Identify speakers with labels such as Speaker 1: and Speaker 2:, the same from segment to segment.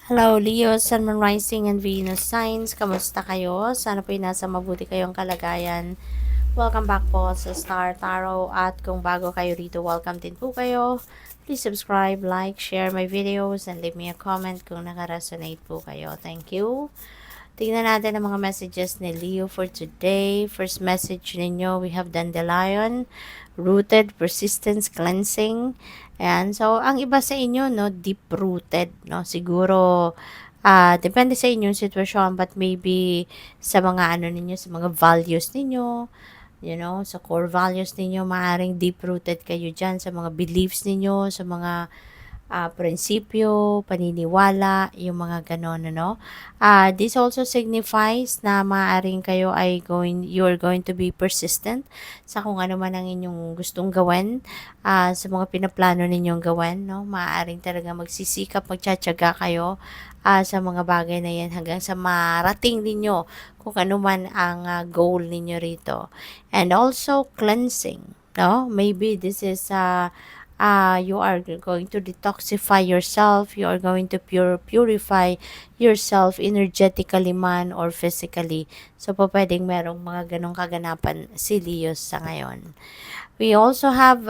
Speaker 1: Hello, Leo, Sun, Moon, Rising, and Venus signs. Kamusta kayo? Sana po'y nasa mabuti kayong kalagayan. Welcome back po sa Star Tarot. At kung bago kayo rito, welcome din po kayo. Please subscribe, like, share my videos, and leave me a comment kung naka-resonate po kayo. Thank you. Tingnan natin ang mga messages ni Leo for today. First message ninyo, we have Dandelion, rooted, persistence, cleansing. Ayan. So, ang iba sa inyo, no, deep-rooted, no? Siguro, depende sa inyong sitwasyon, but maybe sa mga ano ninyo, sa mga values ninyo, sa core values ninyo, maaaring deep-rooted kayo dyan, sa mga beliefs ninyo, sa mga prinsipyo, paniniwala, yung mga ganon, ano. This also signifies na maaaring you're going to be persistent sa kung ano man ang inyong gustong gawin, sa mga pinaplano ninyong gawin, no. Maaaring talaga magsisikap, magtsatsaga kayo, sa mga bagay na yan hanggang sa marating ninyo kung ano man ang goal ninyo rito. And also cleansing, no. Maybe this is you are going to detoxify yourself, you are going to purify yourself energetically man or physically. So, pwedeng merong mga ganong kaganapan si Leo sa ngayon. We also have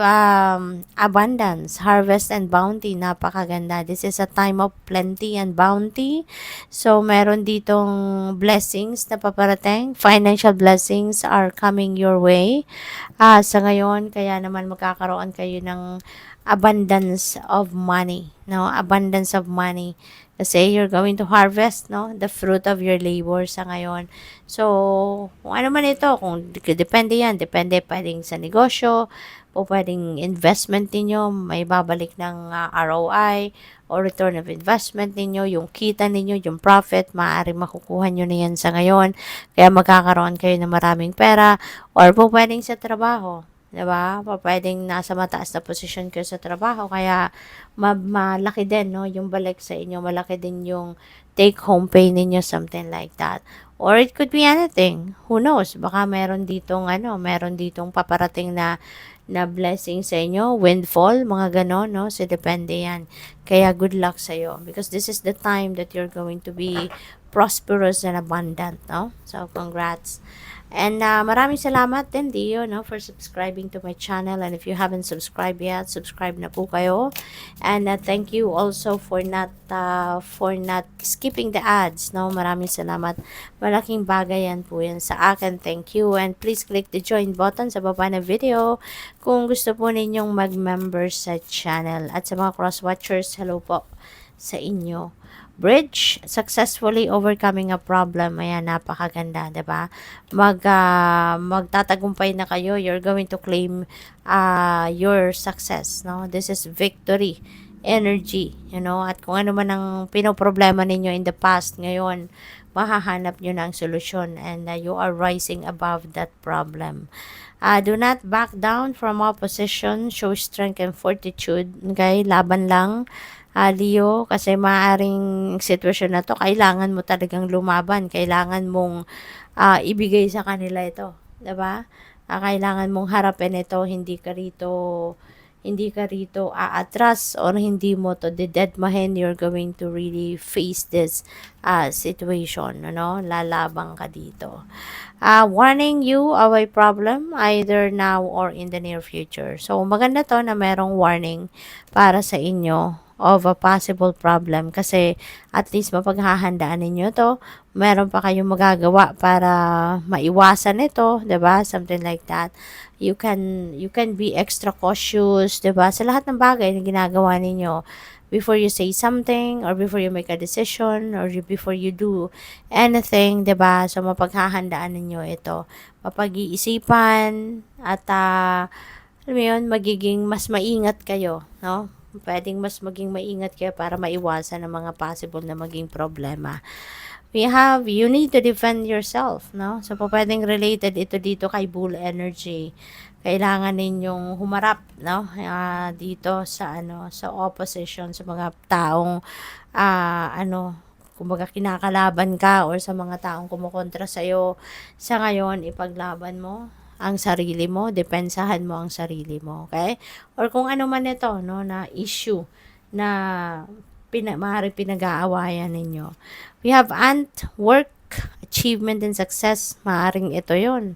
Speaker 1: abundance, harvest, and bounty. Napakaganda. This is a time of plenty and bounty. So, meron ditong blessings na paparating. Financial blessings are coming your way. Sa ngayon, kaya naman magkakaroon kayo ng abundance of money, no? Abundance of money. Kasi you're going to harvest, no? The fruit of your labor sa ngayon. So, kung ano man ito, kung depende yan, depende pwedeng sa negosyo, o pwedeng investment ninyo, may babalik ng ROI, o return of investment ninyo, yung kita ninyo, yung profit, maaaring makukuha nyo na yan sa ngayon. Kaya magkakaroon kayo ng maraming pera, or po pwedeng sa trabaho. Diba? Pwedeng nasa mataas na posisyon kayo sa trabaho, kaya malaki din, no? Yung balik sa inyo, malaki din yung take-home pay ninyo, something like that. Or it could be anything. Who knows? Baka meron ditong paparating na blessing sa inyo, windfall, mga ganon, no? So, depende yan. Kaya good luck sa'yo. Because this is the time that you're going to be prosperous and abundant, no? So, congrats. And maraming salamat din, Dio, no, for subscribing to my channel. And if you haven't subscribed yet, subscribe na po kayo. And thank you also for not skipping the ads, no. Maraming salamat. Malaking bagay yan po yan sa akin. Thank you. And please click the join button sa baba ng video kung gusto po ninyong mag-member sa channel. At sa mga cross-watchers, hello po sa inyo. Bridge, successfully overcoming a problem. Ayan, napakaganda, 'di ba? Magtatagumpay na kayo. You're going to claim your success, no? This is victory energy, at kung ano man ang pinoproblema ninyo in the past, ngayon mahahanap nyo na ang solusyon, and you are rising above that problem. Do not back down from opposition. Show strength and fortitude. Okay? Laban lang, Leo, kasi maaring sitwasyon na to, kailangan mo talagang lumaban. Kailangan mong ibigay sa kanila ito. Diba? Kailangan mong harapin ito. Hindi ka rito aatras, or hindi mo to didedmahin. You're going to really face this situation, lalabang ka dito. Warning you of a problem either now or in the near future. So, maganda to na merong warning para sa inyo of a possible problem, kasi at least mapaghahandaan ninyo to, meron pa kayong magagawa para maiwasan ito, 'di ba? Something like that. You can be extra cautious, 'di ba? Sa lahat ng bagay na ginagawa ninyo, before you say something, or before you make a decision, or before you do anything, 'di ba? So mapaghahandaan ninyo ito. Mapag-iisipan at alam mo yun, magiging mas maingat kayo, no? Pwedeng mas maging maingat kayo para maiwasan ang mga possible na maging problema. You need to defend yourself, no? So, pwedeng related ito dito kay bull energy. Kailangan ninyong humarap, no? Dito sa opposition, sa mga taong, kumbaga kinakalaban ka, or sa mga taong kumukontra sa'yo. Sa ngayon, ipaglaban mo ang sarili mo, depensahan mo ang sarili mo, okay? Or kung ano man ito, no, na issue na maaaring pinag-aawayan ninyo. We have work, achievement, and success. Maaaring ito yon.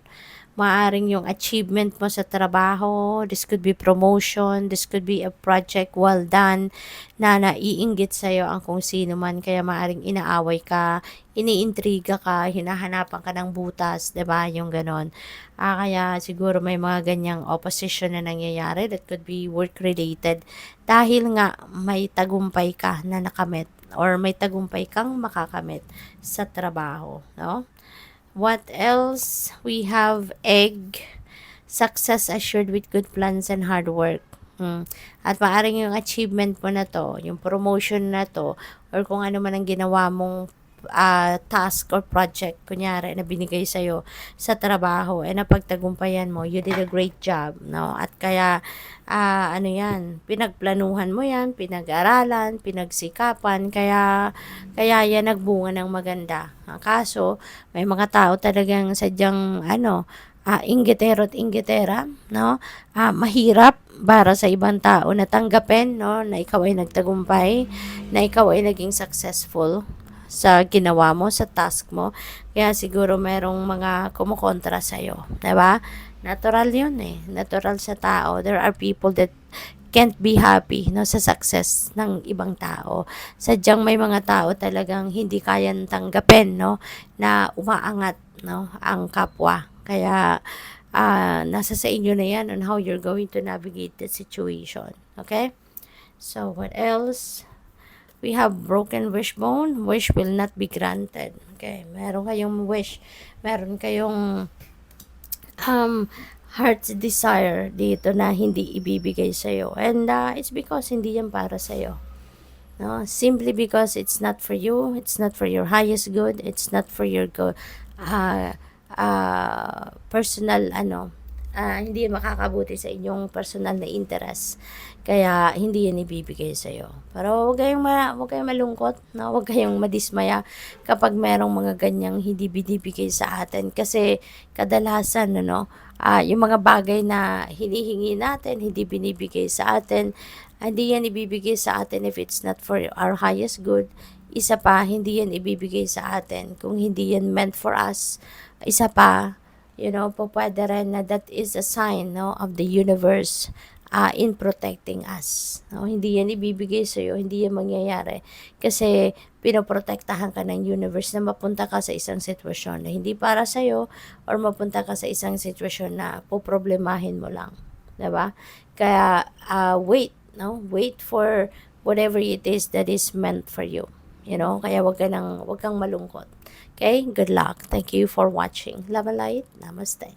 Speaker 1: Maaring yung achievement mo sa trabaho, this could be promotion, this could be a project well done na naiinggit sa'yo ang kung sino man, kaya maaring inaaway ka, iniintriga ka, hinahanapan ka ng butas, 'di ba? Yung ganon. Kaya siguro may mga ganyang opposition na nangyayari that could be work related dahil nga may tagumpay ka na nakamit or may tagumpay kang makakamit sa trabaho, no? What else? We have egg. Success assured with good plans and hard work. At maaring yung achievement mo na to, yung promotion na to, or kung ano man ang ginawa mong task or project, kunyari, na binigay sa'yo sa trabaho, napagtagumpayan mo, you did a great job, no? At kaya, ano yan, pinagplanuhan mo yan, pinag-aralan, pinagsikapan, kaya yan nagbunga ng maganda. Kaso, may mga tao talagang sadyang, inggitero at inggitera, no? Mahirap para sa ibang tao na tanggapin, no, na ikaw ay nagtagumpay, na ikaw ay naging successful sa ginawa mo, sa task mo. Kaya siguro merong mga kumukontra sa'yo, diba? Natural yun eh. Natural sa tao. There are people that can't be happy, no, sa success ng ibang tao. Sadyang may mga tao talagang hindi kayang tanggapin, no, na umaangat, no, ang kapwa. Kaya nasa sa inyo na yan on how you're going to navigate the situation. Okay? So, what else? We have broken wishbone. Wish will not be granted. Okay? Meron kayong wish. Meron kayong heart's desire dito na hindi ibibigay sa'yo. And it's because hindi yan para sa'yo. No? Simply because it's not for you. It's not for your highest good. It's not for your personal, hindi makakabuti sa inyong personal na interest. Kaya, hindi yan ibibigay sa'yo. Pero huwag kayong malungkot, no? Huwag kayong madismaya kapag merong mga ganyang hindi binibigay sa atin. Kasi, kadalasan, yung mga bagay na hinihingi natin, hindi binibigay sa atin, hindi yan ibibigay sa atin if it's not for our highest good. Isa pa, hindi yan ibibigay sa atin kung hindi yan meant for us. Isa pa, pwede rin na that is a sign, no, of the universe in protecting us. No? Hindi yan ibibigay sa'yo, hindi yan mangyayari. Kasi pinoprotektahan ka ng universe na mapunta ka sa isang sitwasyon na hindi para sa'yo or mapunta ka sa isang sitwasyon na poproblemahin mo lang. Diba? Kaya wait, no? Wait for whatever it is that is meant for you. Kaya wag kang malungkot. Okay? Good luck. Thank you for watching. Love and light. Namaste.